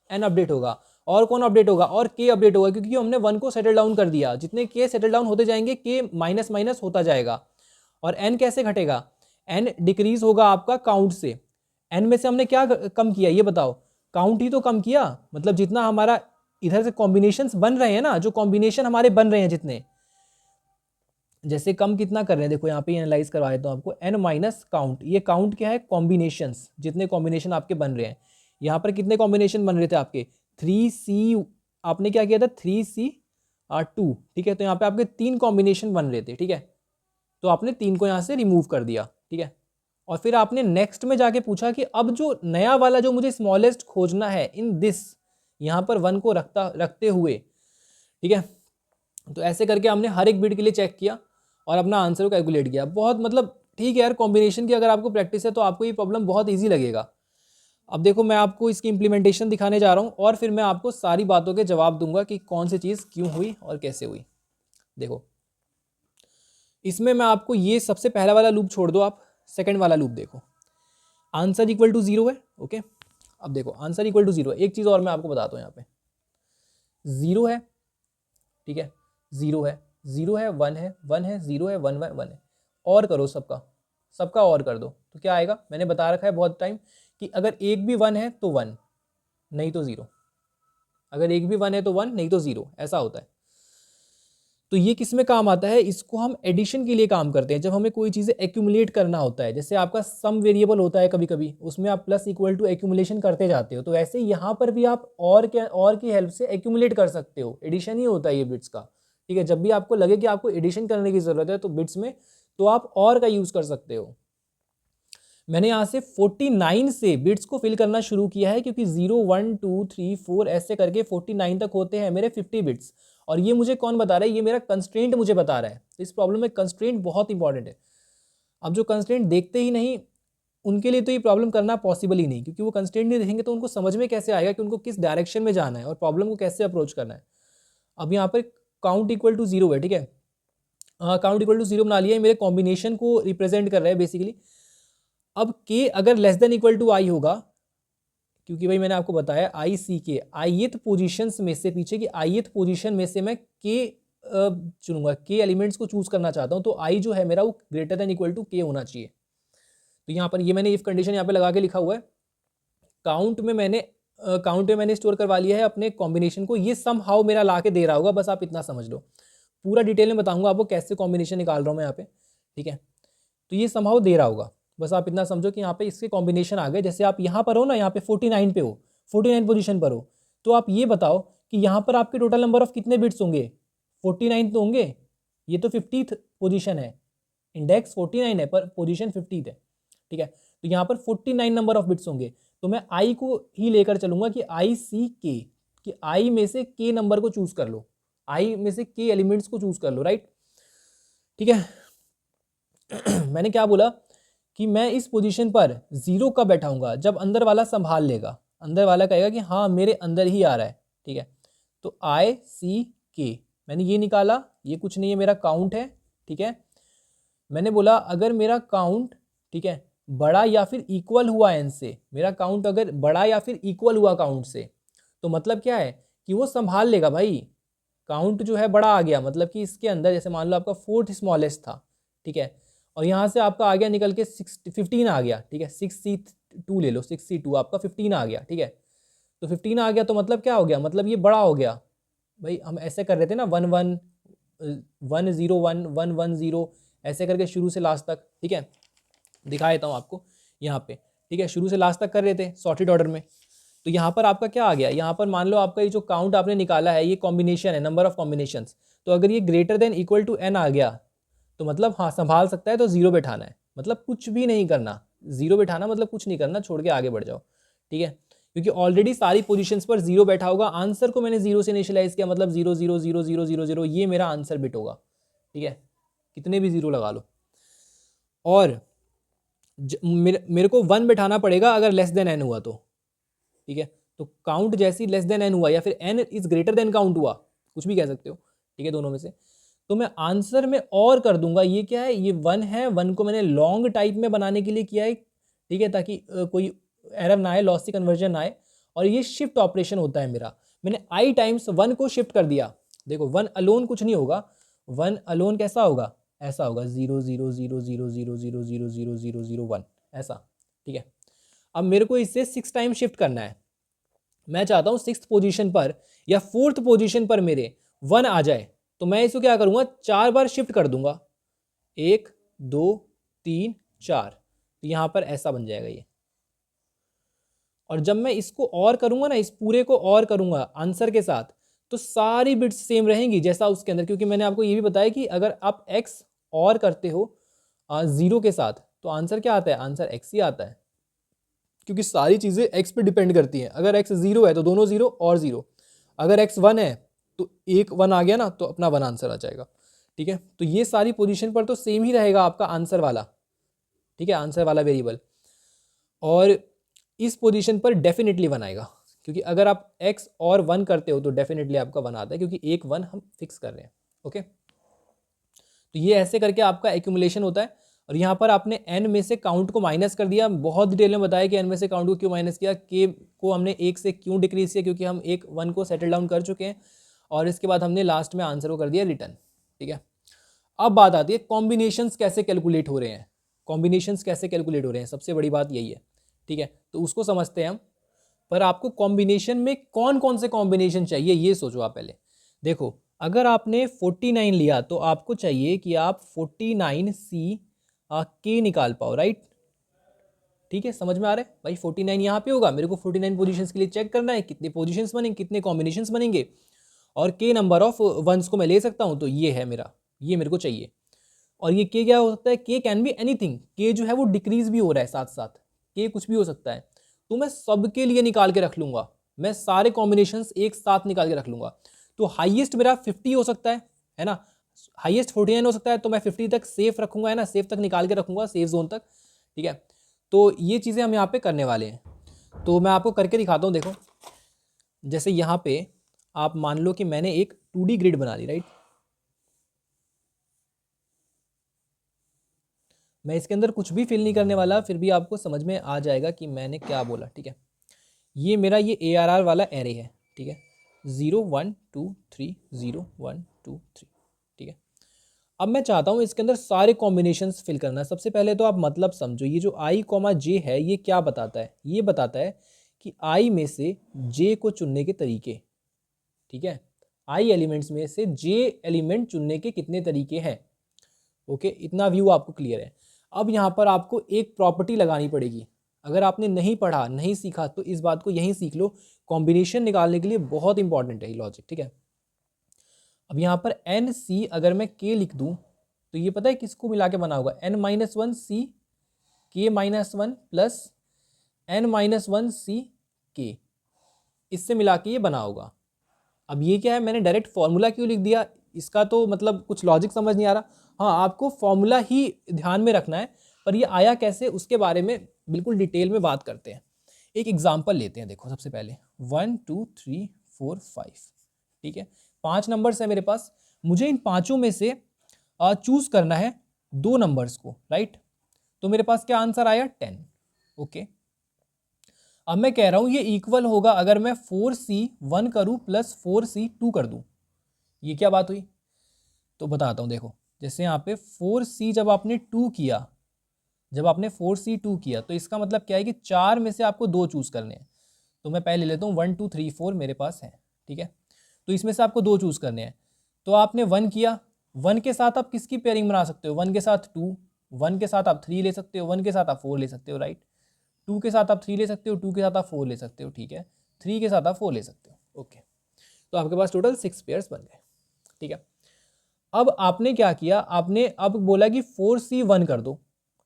n अपडेट होगा। और कौन अपडेट होगा? और k अपडेट होगा, क्योंकि हमने 1 को सेटल डाउन कर दिया। जितने k सेटल डाउन होते जाएंगे k माइनस माइनस होता जाएगा। और n कैसे घटेगा? n डिक्रीज होगा आपका काउंट से। n में से हमने क्या कम किया ये बताओ? काउंट ही तो कम किया। मतलब जितना हमारा इधर से कॉम्बिनेशंस बन रहे हैं ना, जो कॉम्बिनेशन हमारे बन रहे हैं जितने, जैसे कम कितना कर रहे हैं देखो यहाँ पे एनालाइज करवा देता हूँ आपको। n माइनस काउंट, ये काउंट क्या है? कॉम्बिनेशंस, जितने कॉम्बिनेशन आपके बन रहे हैं। यहाँ पर कितने कॉम्बिनेशन बन रहे थे आपके? 3C, आपने क्या किया था? 3C2, ठीक है। तो यहाँ पे आपके 3 कॉम्बिनेशन बन रहे थे, ठीक है। तो आपने 3 को यहाँ से रिमूव कर दिया, ठीक है। और फिर आपने नेक्स्ट में जाके पूछा कि अब जो नया वाला जो मुझे स्मॉलेस्ट खोजना है इन दिस, यहाँ पर 1 को रखते हुए, ठीक है। तो ऐसे करके हमने हर एक बिट के लिए चेक किया और अपना आंसर को कैलकुलेट किया। बहुत मतलब ठीक है यार, कॉम्बिनेशन की अगर आपको प्रैक्टिस है तो आपको ये प्रॉब्लम बहुत ईजी लगेगा। अब देखो मैं आपको इसकी इंप्लीमेंटेशन दिखाने जा रहा हूँ और फिर मैं आपको सारी बातों के जवाब दूंगा कि कौन सी चीज़ क्यों हुई और कैसे हुई। देखो इसमें मैं आपको ये सबसे पहला वाला लूप छोड़ दो, आप सेकंड वाला लूप देखो। आंसर इक्वल टू 0 है, ओके। अब देखो आंसर इक्वल टू 0 है। एक चीज़ और मैं आपको बताता हूँ, यहाँ पे 0 है, ठीक है, 0 है, 0 है, 1 है, 1 है, 0 है, 1 है, 1 है। और करो सबका, सबका और कर दो तो क्या आएगा? मैंने बता रखा है बहुत टाइम कि अगर एक भी 1 है तो 1, नहीं तो 0। अगर एक भी 1 है तो 1, नहीं तो 0, ऐसा होता है। तो ये किस में काम आता है? इसको हम एडिशन के लिए काम करते हैं, जब हमें कोई चीज़ें एक्यूमुलेट करना होता है। जैसे आपका सम वेरिएबल होता है कभी कभी, उसमें आप प्लस इक्वल टू एक्यूमुलेशन करते जाते हो, तो ऐसे यहाँ पर भी आप और की हेल्प से एक्यूमुलेट कर सकते हो। एडिशन ही होता है ये बिट्स का, ठीक है। जब भी आपको लगे कि आपको एडिशन करने की ज़रूरत है तो बिट्स में, तो आप और का यूज़ कर सकते हो। मैंने यहाँ से 49 से बिट्स को फिल करना शुरू किया है, क्योंकि 0 1 2 3 4 ऐसे करके 49 तक होते हैं मेरे 50 बिट्स। और ये मुझे कौन बता रहा है? ये मेरा कंस्ट्रेंट मुझे बता रहा है। इस प्रॉब्लम में कंस्ट्रेंट बहुत इंपॉर्टेंट है। अब जो कंस्ट्रेंट देखते ही नहीं, उनके लिए तो ये प्रॉब्लम करना पॉसिबल ही नहीं, क्योंकि वो कंस्ट्रेंट नहीं देखेंगे तो उनको समझ में कैसे आएगा कि उनको किस डायरेक्शन में जाना है और प्रॉब्लम को कैसे अप्रोच करना है। अब यहाँ पर काउंट इक्वल टू 0 है, ठीक है। काउंट इक्वल टू 0 बना लिया है, मेरे कॉम्बिनेशन को रिप्रेजेंट कर रहा है बेसिकली। अब के अगर लेस देन इक्वल टू आई होगा, क्योंकि भाई मैंने आपको बताया आई सी के आईएथ पोजीशंस में से, पीछे की आईएथ पोजीशन में से मैं के चुनूंगा, के एलिमेंट्स को चूज करना चाहता हूं, तो आई जो है मेरा वो ग्रेटर देन इक्वल टू के होना चाहिए। तो यहाँ पर ये मैंने इफ कंडीशन यहाँ पे लगा के लिखा हुआ है। काउंट में मैंने स्टोर करवा लिया है अपने कॉम्बिनेशन को। ये सम हाउ मेरा ला के दे रहा होगा, बस आप इतना समझ लो। पूरा डिटेल में बताऊंगा आपको कैसे कॉम्बिनेशन निकाल रहा हूँ मैं यहाँ पे, ठीक है। तो ये सम हाउ दे रहा होगा, बस आप इतना समझो कि यहाँ पे इसके कॉम्बिनेशन आ गए। जैसे आप यहाँ पर हो ना, यहाँ पे 49 पे हो, 49 पोजीशन पर हो, तो आप ये बताओ कि यहाँ पर आपके टोटल नंबर ऑफ कितने बिट्स होंगे? 49 तो होंगे। ये तो 50th पोजीशन है, इंडेक्स 49 है पर पोजीशन 50th है, ठीक है। तो यहाँ पर 49 नंबर ऑफ बिट्स होंगे। तो मैं आई को ही लेकर चलूंगा कि आई सी के, कि आई में से के नंबर को चूज कर लो, आई में से के एलिमेंट्स को चूज कर लो, राइट, ठीक है। मैंने क्या बोला कि मैं इस पोजीशन पर 0 कब बैठाऊंगा? जब अंदर वाला संभाल लेगा, अंदर वाला कहेगा कि हाँ मेरे अंदर ही आ रहा है, ठीक है। तो आई सी के मैंने ये निकाला, ये कुछ नहीं है, मेरा काउंट है, ठीक है। मैंने बोला अगर मेरा काउंट, ठीक है, बड़ा या फिर इक्वल हुआ एन से, मेरा काउंट अगर बड़ा या फिर इक्वल हुआ काउंट से, तो मतलब क्या है कि वो संभाल लेगा भाई। काउंट जो है बड़ा आ गया, मतलब कि इसके अंदर जैसे मान लो आपका 4th स्मॉलेस्ट था, ठीक है, और यहाँ से आपका आ गया निकल के 15 आ गया, ठीक है। 6C2 ले लो, 6C2 आपका 15 आ गया, ठीक है। तो 15 आ गया तो मतलब क्या हो गया? मतलब ये बड़ा हो गया भाई। हम ऐसे कर रहे थे ना, 1 1 1 0 1 1 1 0 ऐसे करके शुरू से लास्ट तक, ठीक है। दिखा देता हूँ आपको यहाँ पे, ठीक है। शुरू से लास्ट तक कर रहे थे सॉर्टेड ऑर्डर में। तो यहाँ पर आपका क्या आ गया? यहाँ पर मान लो आपका ये जो काउंट आपने निकाला है, ये कॉम्बिनेशन है, नंबर ऑफ कॉम्बिनेशंस। तो अगर ये greater than equal to n आ गया तो मतलब हाँ संभाल सकता है, तो 0 बैठाना है, मतलब कुछ भी नहीं करना। 0 बैठाना मतलब कुछ नहीं करना, छोड़ के आगे बढ़ जाओ, ठीक है। क्योंकि ऑलरेडी सारी पोजीशंस पर 0 बैठा होगा। आंसर को मैंने 0 से इनिशियलाइज किया, मतलब 0 0 0 0 0 0, ये मेरा आंसर बिट होगा, ठीक है। कितने भी ज़ीरो लगा लो, और मेरे को 1 बिठाना पड़ेगा अगर लेस देन n हुआ तो, ठीक है। तो काउंट जैसी लेस देन n हुआ या फिर n is greater than count हुआ, कुछ भी कह सकते हो, ठीक है, दोनों में से, तो मैं आंसर में और कर दूंगा। ये क्या है, ये 1 है, 1 को मैंने लॉन्ग टाइप में बनाने के लिए किया है, ठीक है, ताकि कोई एरर ना आए, लॉसी कन्वर्जन ना आए, और ये शिफ्ट ऑपरेशन होता है मेरा। मैंने i टाइम्स 1 को शिफ्ट कर दिया। देखो 1 अलोन कुछ नहीं होगा, 1 अलोन कैसा होगा, ऐसा होगा 0 0 0 0 0 0 0 0 0 0 1 ऐसा, ठीक है। अब मेरे को इसे 6 टाइम शिफ्ट करना है। मैं चाहता हूँ 6th पोजीशन पर या 4th पोजीशन पर मेरे 1 आ जाए, तो मैं इसको क्या करूँगा, 4 बार शिफ्ट कर दूंगा, 1 2 3 4, तो यहाँ पर ऐसा बन जाएगा ये। और जब मैं इसको और करूँगा ना, इस पूरे को और करूँगा आंसर के साथ, तो सारी बिट्स सेम रहेंगी जैसा उसके अंदर, क्योंकि मैंने आपको ये भी बताया कि अगर आप x और करते हो 0 के साथ, तो आंसर क्या आता है, आंसर x ही आता है, क्योंकि सारी चीज़ें x पे डिपेंड करती हैं। अगर x 0 है तो दोनों 0 और 0, अगर x 1 है तो एक 1 आ गया ना, तो अपना 1 आंसर आ जाएगा, ठीक है। तो ये सारी पोजीशन पर तो सेम ही रहेगा आपका आंसर वाला, ठीक है, आंसर वाला वेरिएबल, और इस पोजीशन पर डेफिनेटली 1 आएगा, क्योंकि अगर आप x और 1 करते हो तो डेफिनेटली आपका 1 आता है, क्योंकि एक 1 हम फिक्स कर रहे हैं, ओके। तो ये ऐसे करके आपका एक्यूमुलेशन होता है। और यहाँ पर आपने n में से काउंट को माइनस कर दिया, बहुत डिटेल में बताया कि n में से काउंट को क्यों माइनस किया, k को हमने 1 से क्यों डिक्रीज किया, क्योंकि हम एक 1 को सेटल डाउन कर चुके हैं, और इसके बाद हमने लास्ट में आंसर को कर दिया रिटर्न, ठीक है। अब बात आती है कॉम्बिनेशंस कैसे कैलकुलेट हो रहे हैं, कॉम्बिनेशंस कैसे कैलकुलेट हो रहे हैं, सबसे बड़ी बात यही है, ठीक है। तो उसको समझते हैं हम। पर आपको कॉम्बिनेशन में कौन कौन से कॉम्बिनेशन चाहिए ये सोचो आप पहले। देखो अगर आपने 49 लिया तो आपको चाहिए कि आप 49C के निकाल पाओ, राइट, ठीक है, समझ में आ रहा है भाई। 49 यहाँ पे होगा, मेरे को 49 पोजीशंस के लिए चेक करना है कितने पोजीशंस बनेंगे, कितने कॉम्बिनेशंस बनेंगे, और के नंबर ऑफ वंस को मैं ले सकता हूँ, तो ये है मेरा, ये मेरे को चाहिए। और ये के क्या हो सकता है, के कैन बी एनीथिंग, के जो है वो डिक्रीज भी हो रहा है साथ साथ, के कुछ भी हो सकता है, तो मैं सबके लिए निकाल के रख लूंगा, मैं सारे कॉम्बिनेशंस एक साथ निकाल के रख लूंगा। तो हाईएस्ट मेरा 50 हो सकता है ना, हाईएस्ट 49 हो सकता है, तो मैं 50 तक सेफ रखूंगा, है ना, सेफ तक निकाल के रखूंगा, सेफ जोन तक, ठीक है। तो ये चीज़ें हम यहाँ पे करने वाले हैं, तो मैं आपको करके दिखाता हूँ। देखो जैसे यहाँ पे आप मान लो कि मैंने एक 2D ग्रिड बना ली, राइट, मैं इसके अंदर कुछ भी फिल नहीं करने वाला, फिर भी आपको समझ में आ जाएगा कि मैंने क्या बोला, ठीक है। ये मेरा ये ARR वाला एरे है, ठीक है, 0 1 2 3 0 1 2 3, ठीक है। अब मैं चाहता हूँ इसके अंदर सारे कॉम्बिनेशंस फिल करना। सबसे पहले तो आप मतलब समझो, ये जो i, j है ये क्या बताता है, ये बताता है कि i में से j को चुनने के तरीके, ठीक है, i एलिमेंट्स में से j एलिमेंट चुनने के कितने तरीके हैं, ओके, इतना व्यू आपको क्लियर है। अब यहाँ पर आपको एक प्रॉपर्टी लगानी पड़ेगी, अगर आपने नहीं पढ़ा नहीं सीखा तो इस बात को यहीं सीख लो, कॉम्बिनेशन निकालने के लिए बहुत इंपॉर्टेंट है ये लॉजिक, ठीक है। अब यहाँ पर NC अगर मैं K लिख दूँ तो ये पता है किसको मिला के बना होगा, N-1C K-1 plus N-1C K, इससे मिला के ये बना होगा। अब ये क्या है, मैंने डायरेक्ट फॉर्मूला क्यों लिख दिया, इसका तो मतलब कुछ लॉजिक समझ नहीं आ रहा। हाँ, आपको फॉर्मूला ही ध्यान में रखना है, पर ये आया कैसे उसके बारे में बिल्कुल डिटेल में बात करते हैं। एक एग्जांपल लेते हैं। देखो सबसे पहले 1 2 3 4 5, ठीक है, 5 नंबर्स है मेरे पास, मुझे इन पाँचों में से चूज करना है 2 नंबर्स को, राइट। तो मेरे पास क्या आंसर आया, 10, ओके। अब मैं कह रहा हूं ये इक्वल होगा अगर मैं 4C1 करूं प्लस 4C2 कर दूं, ये क्या बात हुई, तो बताता हूं। देखो जैसे यहाँ पे 4C जब आपने 2 किया, जब आपने 4C2 किया तो इसका मतलब क्या है कि 4 में से आपको 2 चूज करने हैं। तो मैं पहले लेता हूँ 1 2 3 4 मेरे पास है, ठीक है, तो इसमें से आपको 2 चूज करने हैं। तो आपने 1 किया, 1 के साथ आप किसकी पेयरिंग बना सकते हो, 1 के साथ 2, 1 के साथ आप 3 ले सकते हो, 1 के साथ आप 4 ले सकते हो, राइट, 2 के साथ आप 3 ले सकते हो, 2 के साथ आप 4 ले सकते हो, ठीक है, 3 के साथ आप 4 ले सकते हो, ओके। तो आपके पास टोटल 6 पेयर्स बन गए, ठीक है। अब आपने क्या किया, आपने अब बोला कि 4C1 कर दो,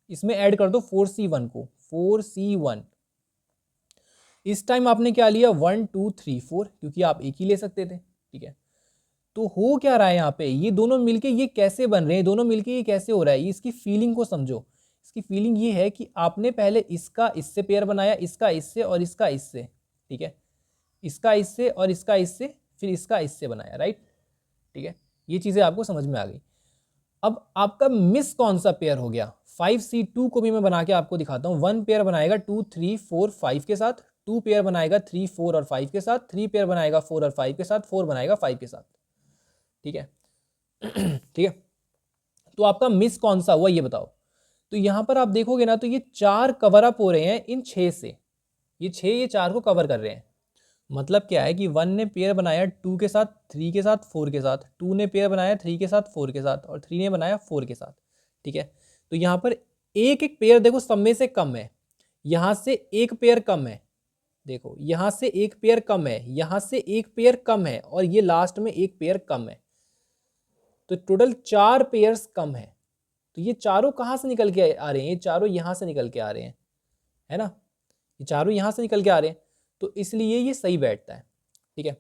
इसमें ऐड कर दो 4C1 को, 4C1। इस टाइम आपने क्या लिया, 1 2 3 4, क्योंकि आप एक ही ले सकते थे, ठीक है। तो हो क्या रहा है यहाँ पे, ये दोनों मिलके ये कैसे बन रहे हैं, दोनों मिलके ये कैसे हो रहा है, ये इसकी फीलिंग को समझो। इसकी फीलिंग ये है कि आपने पहले इसका इससे पेयर बनाया, इसका इससे और इसका इससे, ठीक है, इसका इससे और इसका इससे, फिर इसका इससे बनाया, राइट, ठीक है, ये चीज़ें आपको समझ में आ गई। अब आपका मिस कौन सा पेयर हो गया, 5C2 को भी मैं बना के आपको दिखाता हूँ। 1 पेयर बनाएगा 2 3 4 5 के साथ, 2 पेयर बनाएगा 3 4 और 5 के साथ, 3 पेयर बनाएगा 4 और 5 के साथ, 4 बनाएगा 5 के साथ, ठीक है। ठीक है, तो आपका मिस कौन सा हुआ ये बताओ। तो यहां पर आप देखोगे ना, तो ये 4 कवर अप हो रहे हैं इन 6 से, ये 6 ये 4 को कवर कर रहे हैं। मतलब क्या है कि 1 ने पेयर बनाया 2 के साथ, 3 के साथ, 4 के साथ, 2 ने पेयर बनाया 3 के साथ, 4 के साथ, और 3 ने बनाया 4 के साथ, ठीक है। तो यहाँ पर एक एक पेयर देखो सब में से कम है, यहाँ से एक पेयर कम है, देखो यहाँ से एक पेयर कम है, यहाँ से एक पेयर कम है, और ये लास्ट में एक पेयर कम है, तो टोटल 4 पेयर्स कम है। तो ये चारों कहाँ से निकल के आ रहे हैं, ये चारों यहाँ से निकल के आ रहे हैं, है ना, ये चारों यहाँ से निकल के आ रहे हैं, तो इसलिए ये सही बैठता है, ठीक है।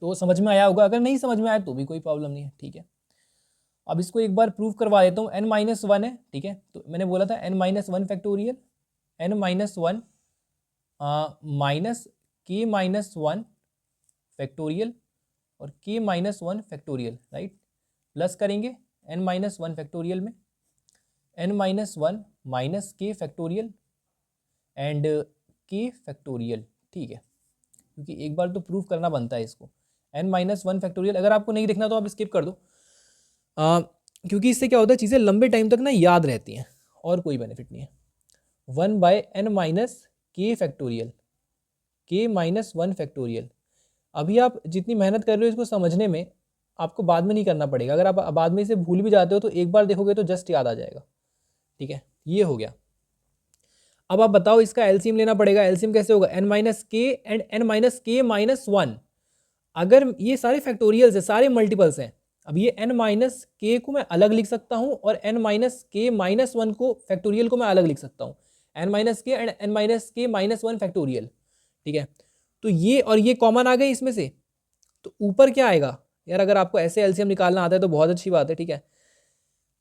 तो समझ में आया होगा, अगर नहीं समझ में आया तो भी कोई प्रॉब्लम नहीं है, ठीक है। अब इसको एक बार प्रूव करवा देता हूँ। n-1 है, ठीक है, तो मैंने बोला था n-1 factorial, n-1 minus k-1 factorial और k-1 फैक्टोरियल, राइट, प्लस करेंगे n-1 फैक्टोरियल में n-1 minus k factorial and k factorial, ठीक है, क्योंकि एक बार तो प्रूव करना बनता है इसको। n-1 फैक्टोरियल, अगर आपको नहीं देखना तो आप स्किप कर दो, क्योंकि इससे क्या होता है, चीज़ें लंबे टाइम तक ना याद रहती हैं, और कोई बेनिफिट नहीं है। 1/n माइनस के फैक्टोरियल, k-1 फैक्टोरियल। अभी आप जितनी मेहनत कर रहे हो इसको समझने में, आपको बाद में नहीं करना पड़ेगा। अगर आप बाद में इसे भूल भी जाते हो तो एक बार देखोगे तो जस्ट याद आ जाएगा, ठीक है, ये हो गया। अब आप बताओ, इसका एलसीएम लेना पड़ेगा। एलसीएम कैसे होगा, n-k एंड n-k-1। अगर ये सारे फैक्टोरियल्स है, सारे मल्टीपल्स हैं, अब ये n-k को मैं अलग लिख सकता हूँ और n-k-1 को फैक्टोरियल को मैं अलग लिख सकता हूँ, n-k एंड n-k-1 फैक्टोरियल, ठीक है। तो ये और ये कॉमन आ गए इसमें से, तो ऊपर क्या आएगा यार, अगर आपको ऐसे एलसीएम निकालना आता है तो बहुत अच्छी बात है, ठीक है।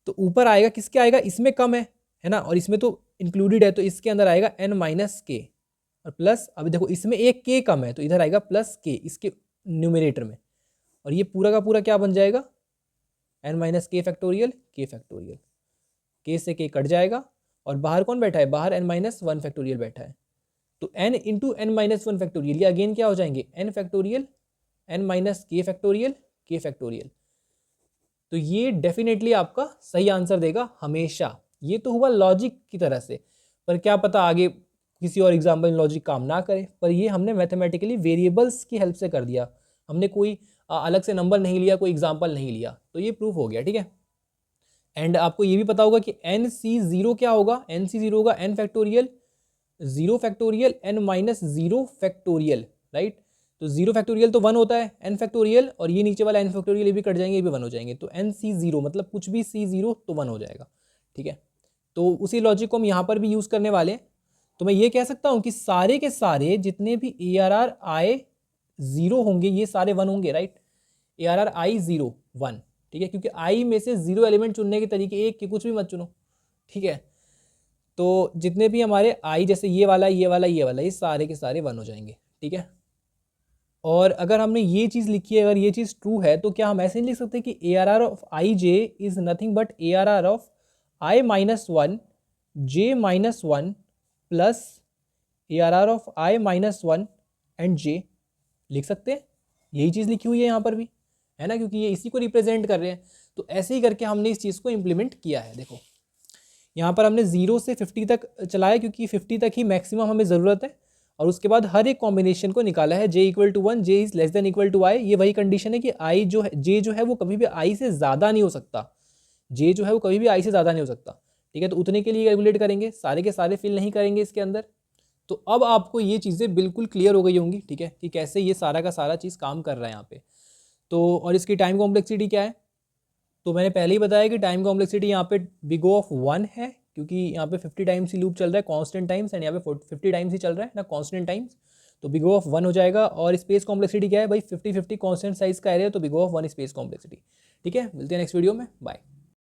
तो ऊपर आएगा, किसके आएगा, इसमें कम है ना, और इसमें तो इंक्लूडेड है, तो इसके अंदर आएगा n-k और प्लस, अभी देखो इसमें एक k कम है तो इधर आएगा प्लस k इसके न्यूमरेटर में, और ये पूरा का पूरा क्या बन जाएगा, n-k factorial k factorial, k से k कट जाएगा, और बाहर कौन बैठा है, बाहर n-1 फैक्टोरियल बैठा है, तो n इंटू n-1 फैक्टोरियल, ये अगेन क्या हो जाएंगे, n factorial n-k factorial k factorial. तो ये डेफिनेटली आपका सही आंसर देगा हमेशा। ये तो हुआ लॉजिक की तरह से, पर क्या पता आगे किसी और एग्जाम्पल में लॉजिक काम ना करे, पर ये हमने मैथमेटिकली वेरिएबल्स की हेल्प से कर दिया, हमने कोई अलग से नंबर नहीं लिया, कोई एग्जाम्पल नहीं लिया, तो ये प्रूफ हो गया, ठीक है। एंड आपको ये भी पता होगा कि NC0 क्या होगा, NC0 होगा n factorial 0 factorial n-0 factorial, right. तो 0 फैक्टोरियल तो 1 होता है, n फैक्टोरियल, और ये नीचे वाला n फैक्टोरियल ये भी कट जाएंगे, ये भी 1 हो जाएंगे, तो NC0 मतलब कुछ भी C0 तो 1 हो जाएगा, ठीक है। तो उसी लॉजिक को हम यहाँ पर भी यूज़ करने वाले हैं। तो मैं ये कह सकता हूँ कि सारे के सारे जितने भी ARR I 0 होंगे ये सारे 1 होंगे, राइट, ARR I 0 1, ठीक है, क्योंकि I में से 0 एलिमेंट चुनने के तरीके एक के, कुछ भी मत चुनो, ठीक है। तो जितने भी हमारे I, जैसे ये वाला ये वाला ये वाला, ये सारे के सारे 1 हो जाएंगे, ठीक है। और अगर हमने ये चीज़ लिखी है, अगर ये चीज़ ट्रू है, तो क्या हम ऐसे नहीं लिख सकते कि ARR of IJ is nothing but ARR of I-1 J-1 plus ARR of I-1 and J, लिख सकते हैं। यही चीज़ लिखी हुई है यहाँ पर भी, है ना, क्योंकि ये इसी को रिप्रेजेंट कर रहे हैं। तो ऐसे ही करके हमने इस चीज़ को इम्प्लीमेंट किया है। देखो यहाँ पर हमने 0 से 50 तक चलाया, क्योंकि 50 तक ही मैक्सिमम हमें ज़रूरत है, और उसके बाद हर एक कॉम्बिनेशन को निकाला है, j = 1, j is less than equal to i। ये वही कंडीशन है कि i जो है, j जो है वो कभी भी i से ज़्यादा नहीं हो सकता, j जो है वो कभी भी i से ज़्यादा नहीं हो सकता, ठीक है। तो उतने के लिए कैलकुलेट करेंगे, सारे के सारे फिल नहीं करेंगे इसके अंदर। तो अब आपको ये चीज़ें बिल्कुल क्लियर हो गई होंगी, ठीक है, कि कैसे ये सारा का सारा चीज़ काम कर रहा है यहाँ पे। तो और इसकी टाइम कॉम्प्लेक्सिटी क्या है, तो मैंने पहले ही बताया कि टाइम कॉम्प्लेक्सिटी यहाँ पे बिग O ऑफ 1 है, क्योंकि यहाँ पे 50 टाइम्स ही लूप चल रहा है, कांस्टेंट टाइम्स, एंड यहाँ पे 50 टाइम्स ही चल रहा है ना, कांस्टेंट टाइम्स। तो बिग ओ ऑफ 1 हो जाएगा। और स्पेस कॉम्प्लेक्सिटी क्या है भाई, 50-50 कॉन्स्टेंट साइज का एरे है, तो big O of 1 space complexity. ठीक है, मिलते हैं नेक्स्ट वीडियो में, बाय।